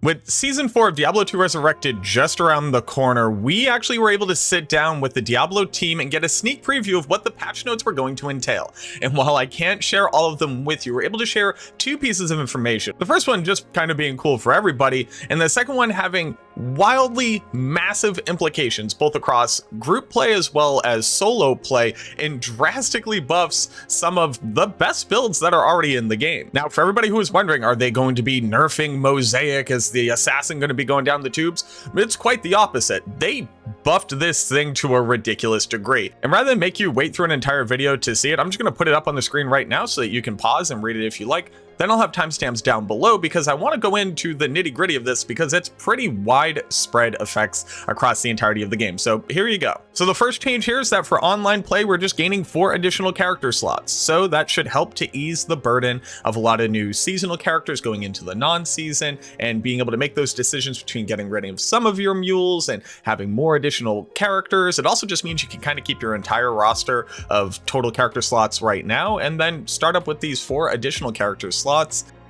With Season 4 of Diablo 2 Resurrected just around the corner, we actually were able to sit down with the Diablo team and get a sneak preview of what the patch notes were going to entail. And while I can't share all of them with you, we're able to share two pieces of information. The first one just kind of being cool for everybody, and the second one having wildly massive implications, both across group play as well as solo play, and drastically buffs some of the best builds that are already in the game. Now, for everybody who is wondering, are they going to be nerfing Mosaic? Is the assassin going to be going down the tubes? It's quite the opposite. They buffed this thing to a ridiculous degree. And rather than make you wait through an entire video to see it, I'm just going to put it up on the screen right now so that you can pause and read it if you like. Then I'll have timestamps down below because I want to go into the nitty gritty of this because it's pretty widespread effects across the entirety of the game. So here you go. So the first change here is that for online play, we're just gaining 4 additional character slots. So that should help to ease the burden of a lot of new seasonal characters going into the non-season and being able to make those decisions between getting rid of some of your mules and having more additional characters. It also just means you can kind of keep your entire roster of total character slots right now and then start up with these 4 additional character slots.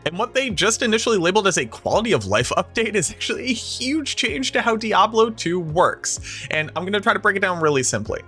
And what they just initially labeled as a quality of life update is actually a huge change to how Diablo 2 works. And I'm going to try to break it down really simply.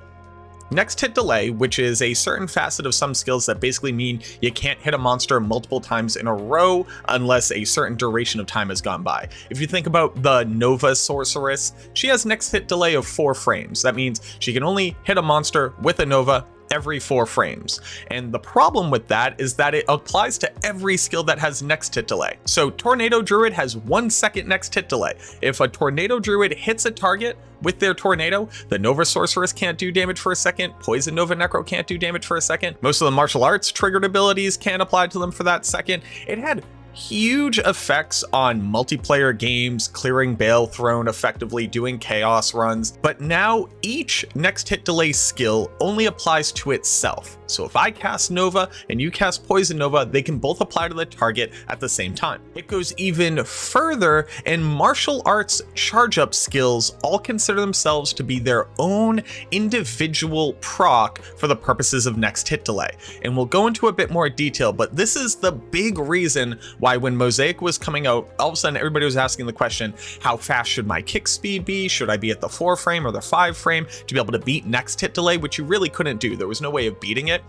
Next hit delay, which is a certain facet of some skills that basically mean you can't hit a monster multiple times in a row unless a certain duration of time has gone by. If you think about the Nova sorceress, she has next hit delay of 4 frames. That means she can only hit a monster with a Nova every 4 frames. And the problem with that is that it applies to every skill that has next hit delay. So Tornado Druid has 1 second next hit delay. If a Tornado Druid hits a target with their tornado, the Nova Sorceress can't do damage for a second, Poison Nova Necro can't do damage for a second, most of the martial arts triggered abilities can't apply to them for that second. It had huge effects on multiplayer games, clearing Bale Throne effectively, doing chaos runs, but now each next hit delay skill only applies to itself. So if I cast Nova and you cast Poison Nova, they can both apply to the target at the same time. It goes even further, and martial arts charge up skills all consider themselves to be their own individual proc for the purposes of next hit delay. And we'll go into a bit more detail, but this is the big reason why when Mosaic was coming out, all of a sudden everybody was asking the question, how fast should my kick speed be? Should I be at the 4 frame or the 5 frame to be able to beat next hit delay, which you really couldn't do. There was no way of beating it.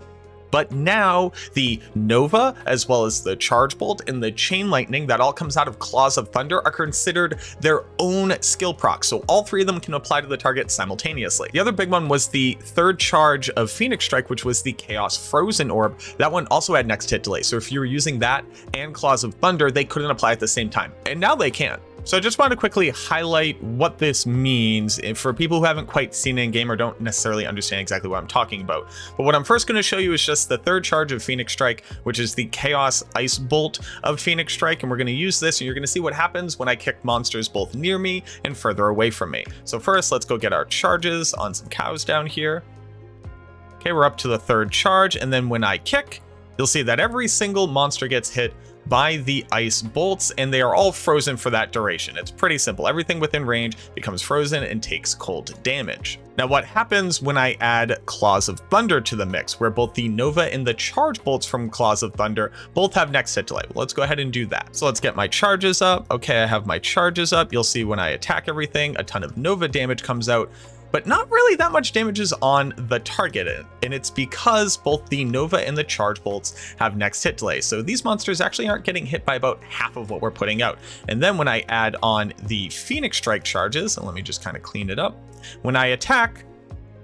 But now the Nova, as well as the Charge Bolt and the Chain Lightning that all comes out of Claws of Thunder are considered their own skill proc. So all 3 of them can apply to the target simultaneously. The other big one was the 3rd charge of Phoenix Strike, which was the Chaos Frozen Orb. That one also had next hit delay. So if you were using that and Claws of Thunder, they couldn't apply at the same time. And now they can. So I just want to quickly highlight what this means for people who haven't quite seen it in game or don't necessarily understand exactly what I'm talking about. But what I'm first going to show you is just the 3rd charge of Phoenix Strike, which is the Chaos Ice Bolt of Phoenix Strike. And we're going to use this and you're going to see what happens when I kick monsters both near me and further away from me. So first, let's go get our charges on some cows down here. Okay, we're up to the 3rd charge. And then when I kick, you'll see that every single monster gets hit by the ice bolts, and they are all frozen for that duration. It's pretty simple. Everything within range becomes frozen and takes cold damage. Now, what happens when I add Claws of Thunder to the mix, where both the Nova and the Charge Bolts from Claws of Thunder both have next hit delay? Well, let's go ahead and do that. So let's get my charges up. Okay, I have my charges up. You'll see when I attack everything, a ton of Nova damage comes out, but not really that much damage is on the target, and it's because both the Nova and the Charge Bolts have next hit delay. So these monsters actually aren't getting hit by about half of what we're putting out. And then when I add on the Phoenix Strike charges, and let me just kind of clean it up, when I attack,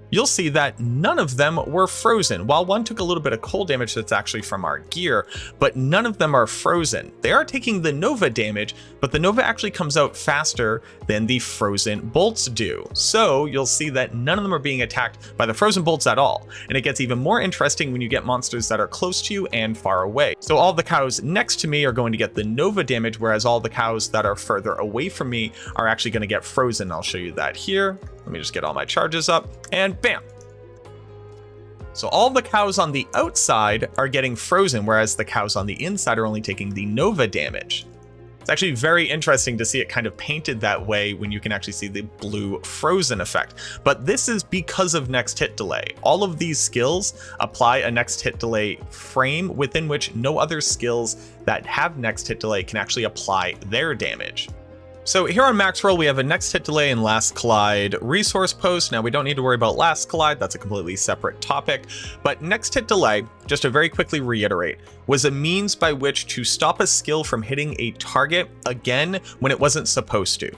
you'll see that none of them were frozen. While one took a little bit of cold damage that's actually from our gear, but none of them are frozen. They are taking the Nova damage, but the Nova actually comes out faster than the frozen bolts do. So you'll see that none of them are being attacked by the frozen bolts at all. And it gets even more interesting when you get monsters that are close to you and far away. So all the cows next to me are going to get the Nova damage, whereas all the cows that are further away from me are actually going to get frozen. I'll show you that here. Let me just get all my charges up, and bam. So all the cows on the outside are getting frozen, whereas the cows on the inside are only taking the Nova damage. It's actually very interesting to see it kind of painted that way when you can actually see the blue frozen effect. But this is because of next hit delay. All of these skills apply a next hit delay frame within which no other skills that have next hit delay can actually apply their damage. So here on max roll, we have a next hit delay and last collide resource post. Now we don't need to worry about last collide, that's a completely separate topic, but next hit delay, just to very quickly reiterate, was a means by which to stop a skill from hitting a target again when it wasn't supposed to.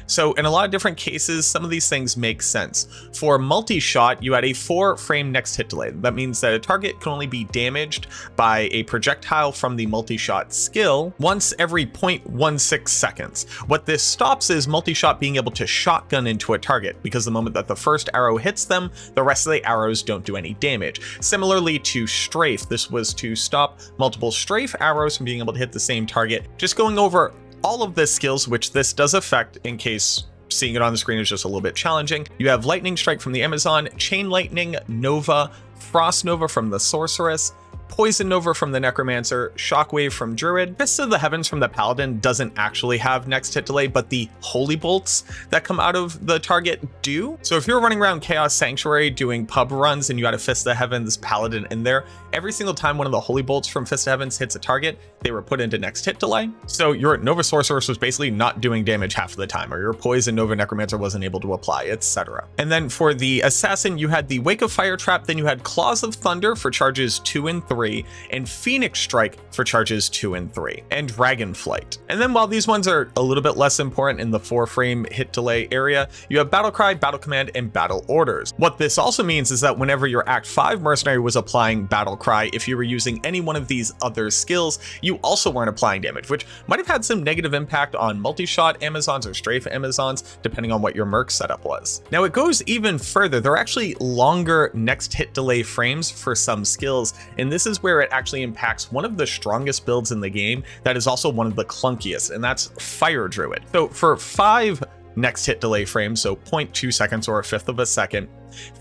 So in a lot of different cases, some of these things make sense. For multi-shot, you had a 4-frame next hit delay. That means that a target can only be damaged by a projectile from the multi-shot skill once every 0.16 seconds. What this stops is multi-shot being able to shotgun into a target, because the moment that the first arrow hits them, the rest of the arrows don't do any damage. Similarly to strafe, this was to stop multiple strafe arrows from being able to hit the same target. Just going over all of the skills, which this does affect in case seeing it on the screen is just a little bit challenging. You have Lightning Strike from the Amazon, Chain Lightning, Nova, Frost Nova from the Sorceress, Poison Nova from the Necromancer, Shockwave from Druid. Fist of the Heavens from the Paladin doesn't actually have next hit delay, but the Holy Bolts that come out of the target do. So if you're running around Chaos Sanctuary doing pub runs and you got a Fist of the Heavens Paladin in there, every single time one of the Holy Bolts from Fist of the Heavens hits a target, they were put into next hit delay. So your Nova Sorceress was basically not doing damage half of the time, or your Poison Nova Necromancer wasn't able to apply, etc. And then for the Assassin, you had the Wake of Fire Trap, then you had Claws of Thunder for charges 2 and 3, and Phoenix Strike for charges 2 and 3, and Dragonflight. And then while these ones are a little bit less important in the 4-frame hit delay area, you have Battle Cry, Battle Command, and Battle Orders. What this also means is that whenever your Act 5 Mercenary was applying Battle Cry, if you were using any one of these other skills, you also weren't applying damage, which might have had some negative impact on multi-shot Amazons or strafe Amazons, depending on what your merc setup was. Now it goes even further. There are actually longer next hit delay frames for some skills, and this is where it actually impacts one of the strongest builds in the game that is also one of the clunkiest, and that's Fire Druid. So for 5 next hit delay frames, so 0.2 seconds or 1/5 of a second,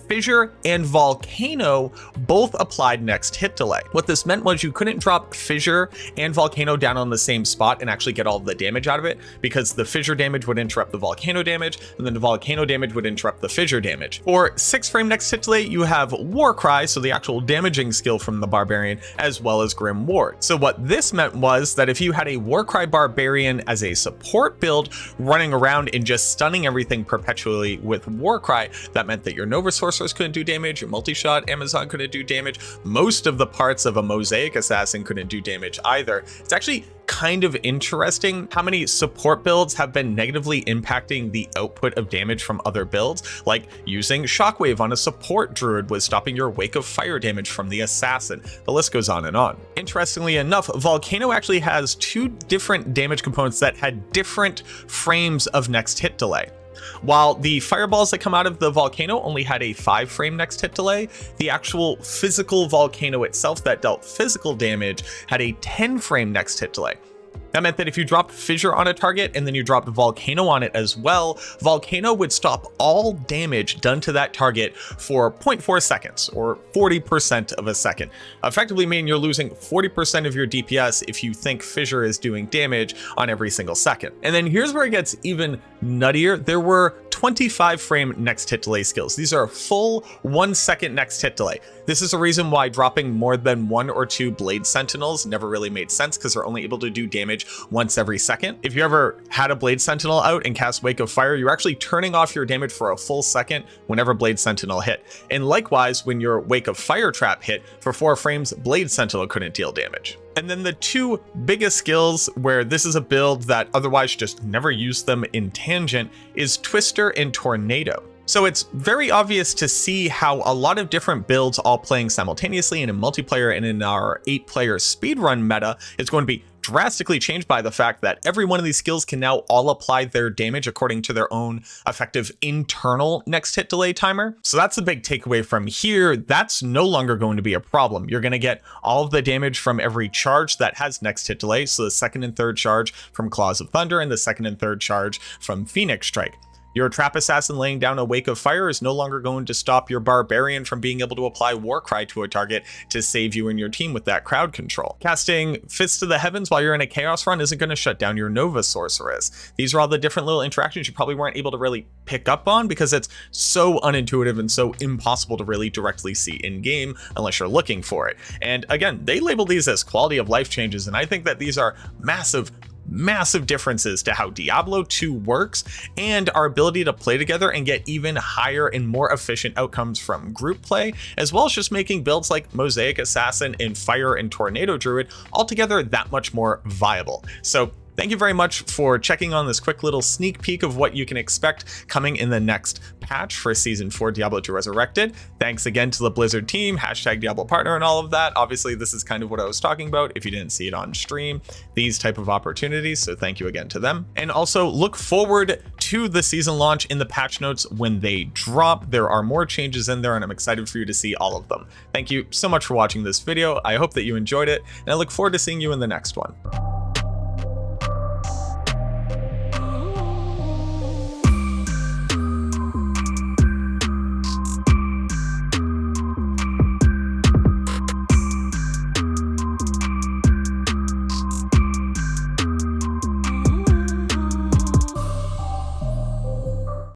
Fissure and Volcano both applied next hit delay. What this meant was you couldn't drop Fissure and Volcano down on the same spot and actually get all the damage out of it, because the Fissure damage would interrupt the Volcano damage, and then the Volcano damage would interrupt the Fissure damage. For 6-frame next hit delay, you have Warcry, so the actual damaging skill from the Barbarian, as well as Grim Ward. So what this meant was that if you had a Warcry Barbarian as a support build running around and just stunning everything perpetually with Warcry, that meant that your Nova Sorceress couldn't do damage, your multi-shot Amazon couldn't do damage, most of the parts of a Mosaic Assassin couldn't do damage either. It's actually kind of interesting how many support builds have been negatively impacting the output of damage from other builds, like using Shockwave on a support druid was stopping your Wake of Fire damage from the Assassin. The list goes on and on. Interestingly enough, Volcano actually has 2 different damage components that had different frames of next hit delay. While the fireballs that come out of the Volcano only had a 5-frame next hit delay, the actual physical Volcano itself that dealt physical damage had a 10-frame next hit delay. That meant that if you dropped Fissure on a target and then you dropped Volcano on it as well, Volcano would stop all damage done to that target for 0.4 seconds or 40% of a second, effectively meaning you're losing 40% of your DPS if you think Fissure is doing damage on every single second. And then here's where it gets even nuttier. There were 25-frame next hit delay skills. These are a full 1-second next hit delay. This is a reason why dropping more than 1 or 2 Blade Sentinels never really made sense, because they're only able to do damage once every second. If you ever had a Blade Sentinel out and cast Wake of Fire, you're actually turning off your damage for a full second whenever Blade Sentinel hit. And likewise, when your Wake of Fire trap hit, for 4 frames, Blade Sentinel couldn't deal damage. And then the 2 biggest skills where this is a build that otherwise just never used them in tangent is Twister and Tornado. So it's very obvious to see how a lot of different builds all playing simultaneously and in multiplayer and in our 8-player speedrun meta is going to be drastically changed by the fact that every one of these skills can now all apply their damage according to their own effective internal next hit delay timer. So that's the big takeaway from here. That's no longer going to be a problem. You're going to get all of the damage from every charge that has next hit delay. So the 2nd and 3rd charge from Claws of Thunder and the 2nd and 3rd charge from Phoenix Strike. Your Trap Assassin laying down a Wake of Fire is no longer going to stop your Barbarian from being able to apply Warcry to a target to save you and your team with that crowd control. Casting Fists to the Heavens while you're in a Chaos run isn't going to shut down your Nova Sorceress. These are all the different little interactions you probably weren't able to really pick up on because it's so unintuitive and so impossible to really directly see in game unless you're looking for it. And again, they label these as quality of life changes, and I think that these are massive massive differences to how Diablo 2 works and our ability to play together and get even higher and more efficient outcomes from group play, as well as just making builds like Mosaic Assassin and Fire and Tornado Druid altogether that much more viable. So thank you very much for checking on this quick little sneak peek of what you can expect coming in the next patch for Season 4 Diablo 2 Resurrected. Thanks again to the Blizzard team, hashtag Diablo partner and all of that. Obviously, this is kind of what I was talking about if you didn't see it on stream, these type of opportunities, so thank you again to them. And also look forward to the season launch in the patch notes when they drop. There are more changes in there and I'm excited for you to see all of them. Thank you so much for watching this video. I hope that you enjoyed it and I look forward to seeing you in the next one.